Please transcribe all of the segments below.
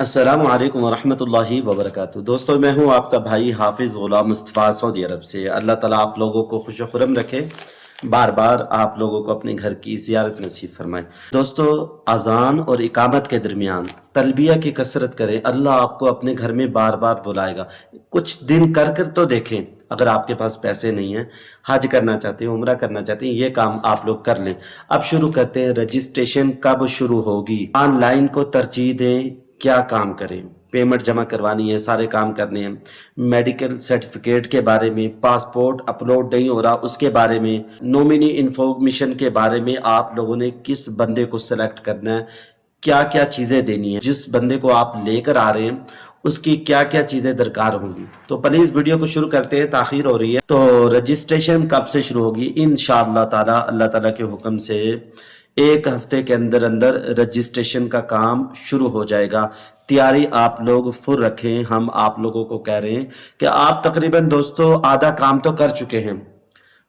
السلام علیکم ورحمۃ اللہ وبرکاتہ۔ دوستو میں ہوں آپ کا بھائی حافظ غلام مصطفیٰ سعودی عرب سے۔ اللہ تعالیٰ آپ لوگوں کو خوش و خرم رکھے، بار بار آپ لوگوں کو اپنے گھر کی زیارت نصیب فرمائے۔ دوستو اذان اور اقامت کے درمیان تلبیہ کی کثرت کریں، اللہ آپ کو اپنے گھر میں بار بار بلائے گا۔ کچھ دن کر تو دیکھیں، اگر آپ کے پاس پیسے نہیں ہیں، حج کرنا چاہتے ہیں، عمرہ کرنا چاہتے ہیں، یہ کام آپ لوگ کر لیں۔ اب شروع کرتے ہیں۔ رجسٹریشن کب شروع ہوگی؟ آن لائن کو ترجیح دیں، کیا کام کریں؟ پیمنٹ جمع کروانی ہے، سارے کام کرنے ہیں، میڈیکل سرٹیفکیٹ کے بارے میں، پاسپورٹ اپلوڈ نہیں ہو رہا اس کے بارے میں، نومینی انفارمیشن کے بارے میں آپ لوگوں نے کس بندے کو سلیکٹ کرنا ہے، کیا کیا چیزیں دینی ہیں، جس بندے کو آپ لے کر آ رہے ہیں اس کی کیا کیا چیزیں درکار ہوں گی۔ تو پلیز ویڈیو کو شروع کرتے ہیں، تاخیر ہو رہی ہے۔ تو رجسٹریشن کب سے شروع ہوگی؟ انشاءاللہ تعالی، اللہ تعالیٰ کے حکم سے ایک ہفتے کے اندر اندر رجسٹریشن کا کام شروع ہو جائے گا۔ تیاری آپ لوگ فل رکھیں۔ ہم آپ لوگوں کو کہہ رہے ہیں کہ آپ تقریباً دوستو آدھا کام تو کر چکے ہیں،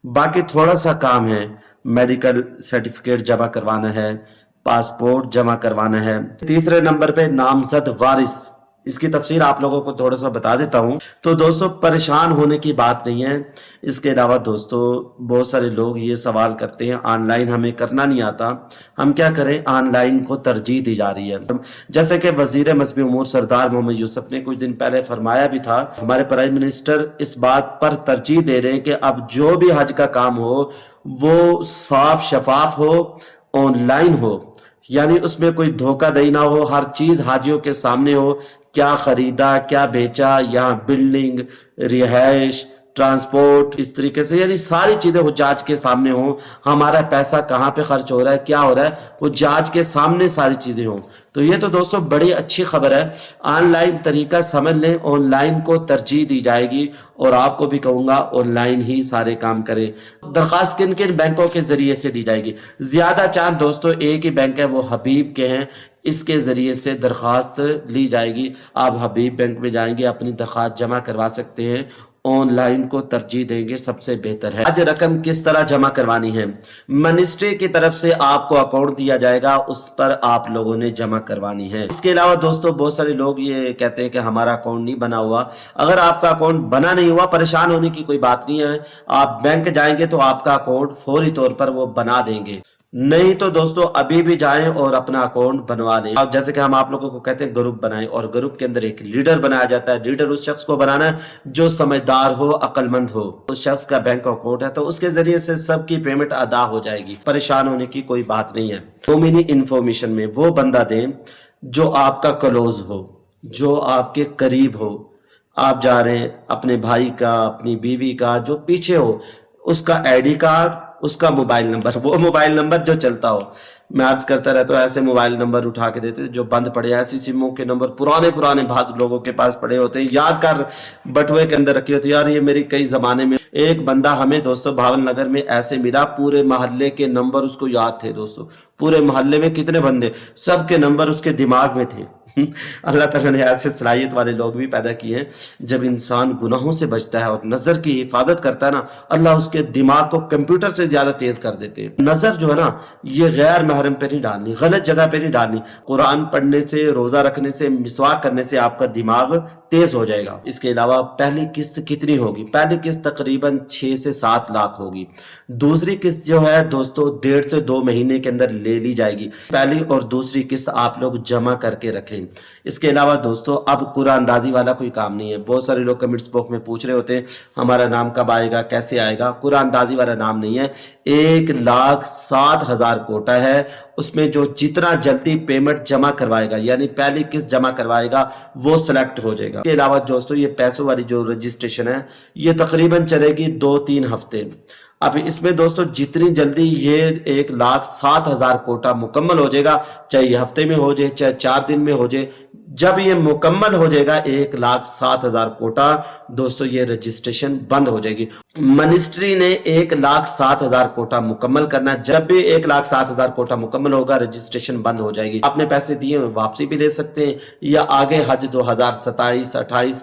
باقی تھوڑا سا کام ہے۔ میڈیکل سرٹیفکیٹ جمع کروانا ہے، پاسپورٹ جمع کروانا ہے۔ تیسرے نمبر پہ نامزد وارث، اس کی تفصیل آپ لوگوں کو تھوڑا سا بتا دیتا ہوں۔ تو دوستو پریشان ہونے کی بات نہیں ہے۔ اس کے علاوہ دوستو بہت سارے لوگ یہ سوال کرتے ہیں آن لائن ہمیں کرنا نہیں آتا، ہم کیا کریں؟ آن لائن کو ترجیح دی جا رہی ہے، جیسے کہ وزیر مذہبی امور سردار محمد یوسف نے کچھ دن پہلے فرمایا بھی تھا۔ ہمارے پرائم منسٹر اس بات پر ترجیح دے رہے ہیں کہ اب جو بھی حج کا کام ہو وہ صاف شفاف ہو، آن لائن ہو، یعنی اس میں کوئی دھوکہ دہی نہ ہو، ہر چیز حاجیوں کے سامنے ہو، کیا خریدا کیا بیچا، یہاں بلڈنگ، رہائش، ٹرانسپورٹ، اس طریقے سے یعنی ساری چیزیں حجاج کے سامنے ہوں۔ ہمارا پیسہ کہاں پہ خرچ ہو رہا ہے، کیا ہو رہا ہے، حجاج کے سامنے ساری چیزیں ہوں۔ تو یہ تو دوستو بڑی اچھی خبر ہے۔ آن لائن طریقہ سمجھ لیں، آن لائن کو ترجیح دی جائے گی، اور آپ کو بھی کہوں گا آن لائن ہی سارے کام کریں۔ درخواست کن کن بینکوں کے ذریعے سے دی جائے گی؟ زیادہ چاند دوستو ایک ہی بینک ہے، وہ حبیب کے ہیں، اس کے ذریعے سے درخواست لی جائے گی۔ آپ حبیب بینک میں جائیں گے، اپنی درخواست جمع کروا سکتے ہیں، آن لائن کو ترجیح دیں گے، سب سے بہتر ہے۔ آج رقم کس طرح جمع کروانی ہے؟ منسٹری کی طرف سے آپ کو اکاؤنٹ دیا جائے گا، اس پر آپ لوگوں نے جمع کروانی ہے۔ اس کے علاوہ دوستو بہت سارے لوگ یہ کہتے ہیں کہ ہمارا اکاؤنٹ نہیں بنا ہوا۔ اگر آپ کا اکاؤنٹ بنا نہیں ہوا، پریشان ہونے کی کوئی بات نہیں ہے، آپ بینک جائیں گے تو آپ کا اکاؤنٹ فوری طور پر وہ بنا دیں گے۔ نہیں تو دوستو ابھی بھی جائیں اور اپنا اکاؤنٹ بنوا لیں۔ اب جیسے کہ ہم آپ لوگوں کو کہتے ہیں گروپ بنائیں، اور گروپ کے اندر ایک لیڈر بنایا جاتا ہے۔ لیڈر اس شخص کو بنانا ہے جو سمجھدار ہو، عقل مند ہو۔ اس شخص کا بینک اکاؤنٹ ہے تو اس کے ذریعے سے سب کی پیمنٹ ادا ہو جائے گی، پریشان ہونے کی کوئی بات نہیں ہے۔ نومینی انفارمیشن میں وہ بندہ دیں جو آپ کا کلوز ہو، جو آپ کے قریب ہو۔ آپ جا رہے ہیں، اپنے بھائی کا، اپنی بیوی کا جو پیچھے ہو، اس کا آئی ڈی کارڈ، اس کا موبائل نمبر، وہ موبائل نمبر جو چلتا ہو۔ میں عرض کرتا رہتا ہوں، ایسے موبائل نمبر اٹھا کے دیتے جو بند پڑے، ایسی سموں کے نمبر پرانے بعض لوگوں کے پاس پڑے ہوتے ہیں، یاد کر بٹوے کے اندر رکھی ہوتی ہے۔ یار یہ میری کئی زمانے میں ایک بندہ ہمیں دوستو بھاون نگر میں ایسے ملا، پورے محلے کے نمبر اس کو یاد تھے۔ دوستو پورے محلے میں کتنے بندے، سب کے نمبر اس کے دماغ میں تھے۔ اللہ تعالیٰ نے ایسے صلاحیت والے لوگ بھی پیدا کیے ہیں۔ جب انسان گناہوں سے بچتا ہے اور نظر کی حفاظت کرتا ہے نا، اللہ اس کے دماغ کو کمپیوٹر سے زیادہ تیز کر دیتے ہیں۔ نظر جو ہے نا، یہ غیر محرم پہ نہیں ڈالنی، غلط جگہ پہ نہیں ڈالنی۔ قرآن پڑھنے سے، روزہ رکھنے سے، مسواک کرنے سے آپ کا دماغ تیز ہو جائے گا۔ اس کے علاوہ پہلی قسط کتنی ہوگی؟ پہلی قسط تقریباً 6 سے 7 لاکھ ہوگی۔ دوسری قسط جو ہے دوستو 1.5 سے 2 مہینے کے اندر لے لی جائے گی۔ پہلی اور دوسری قسط آپ لوگ جمع کر کے رکھیں۔ اس کے علاوہ دوستو اب قرآن اندازی والا کوئی کام نہیں ہے۔ بہت سارے لوگ کمنٹس باکس میں پوچھ رہے ہوتے ہیں ہمارا نام کب آئے گا، کیسے آئے گا؟ قرآن اندازی والا نام نہیں ہے۔ 1,07,000 کوٹا ہے، اس میں جو جتنا جلدی پیمنٹ جمع کروائے گا، یعنی پہلی قسط جمع کروائے گا، وہ سلیکٹ ہو جائے گا۔ اس کے علاوہ دوستو یہ پیسوں والی جو رجسٹریشن ہے، یہ تقریباً چلے گی 2-3 ہفتے۔ اب اس میں دوستو جتنی جلدی یہ 1,07,000 کوٹا مکمل ہو جائے گا، چاہے یہ ہفتے میں ہو جائے، چاہے 4 دن میں ہو جائے، جب یہ مکمل ہو جائے گا 1,07,000 کوٹا، دوستو یہ رجسٹریشن بند ہو جائے گی۔ منسٹری نے 1,07,000 کوٹا مکمل کرنا ہے۔ جب بھی 1,07,000 کوٹا مکمل ہوگا، رجسٹریشن بند ہو جائے گی۔ آپ نے پیسے دیے واپسی بھی لے سکتے ہیں، یا آگے حج 2027-28